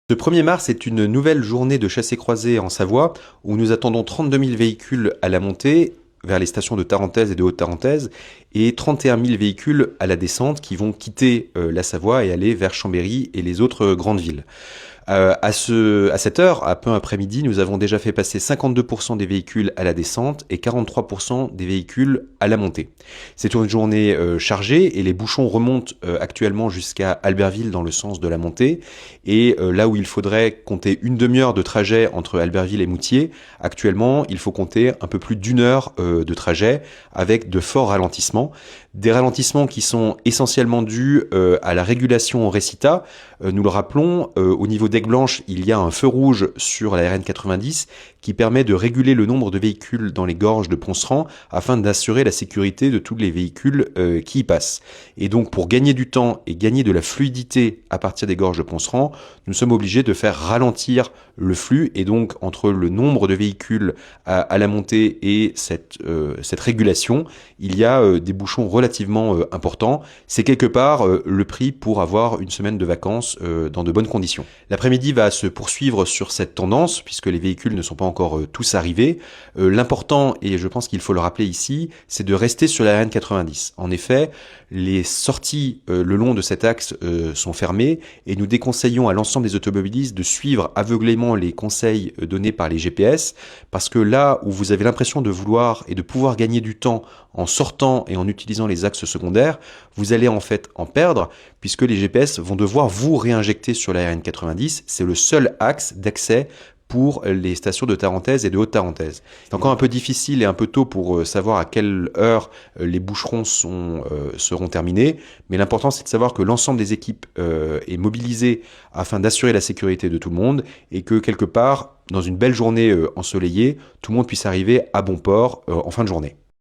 Ce 1er mars est une nouvelle journée de chassé-croisé en Savoie où nous attendons 32 000 véhicules à la montée vers les stations de Tarentaise et de Haute-Tarentaise et 31 000 véhicules à la descente qui vont quitter la Savoie et aller vers Chambéry et les autres grandes villes. À cette heure, à peu après-midi, nous avons déjà fait passer 52% des véhicules à la descente et 43% des véhicules à la montée. C'est une journée chargée et les bouchons remontent actuellement jusqu'à Albertville dans le sens de la montée. Et là où il faudrait compter une demi-heure de trajet entre Albertville et Moutier, actuellement, il faut compter un peu plus d'une heure de trajet avec de forts ralentissements. Des ralentissements qui sont essentiellement dus à la régulation au récita. Nous le rappelons, au niveau d'Aigueblanche, il y a un feu rouge sur la RN 90 qui permet de réguler le nombre de véhicules dans les gorges de Ponceran afin d'assurer la sécurité de tous les véhicules qui y passent. Et donc pour gagner du temps et gagner de la fluidité à partir des gorges de Ponceran, nous sommes obligés de faire ralentir le flux et donc entre le nombre de véhicules à la montée et cette régulation, il y a des bouchons relativement importants. C'est quelque part le prix pour avoir une semaine de vacances dans de bonnes conditions. L'après-midi va se poursuivre sur cette tendance puisque les véhicules ne sont pas encore tous arrivés. L'important, et je pense qu'il faut le rappeler ici, c'est de rester sur la RN 90. En effet, les sorties le long de cet axe sont fermées et nous déconseillons à l'ensemble des automobilistes de suivre aveuglément les conseils donnés par les GPS parce que là où vous avez l'impression de vouloir et de pouvoir gagner du temps en sortant et en utilisant les axes secondaires, vous allez en fait en perdre puisque les GPS vont devoir vous réinjecter sur la RN 90. C'est le seul axe d'accès pour les stations de Tarentaise et de Haute-Tarentaise. C'est encore un peu difficile et un peu tôt pour savoir à quelle heure les boucherons seront terminés, mais l'important c'est de savoir que l'ensemble des équipes est mobilisé afin d'assurer la sécurité de tout le monde et que quelque part, dans une belle journée ensoleillée, tout le monde puisse arriver à bon port en fin de journée.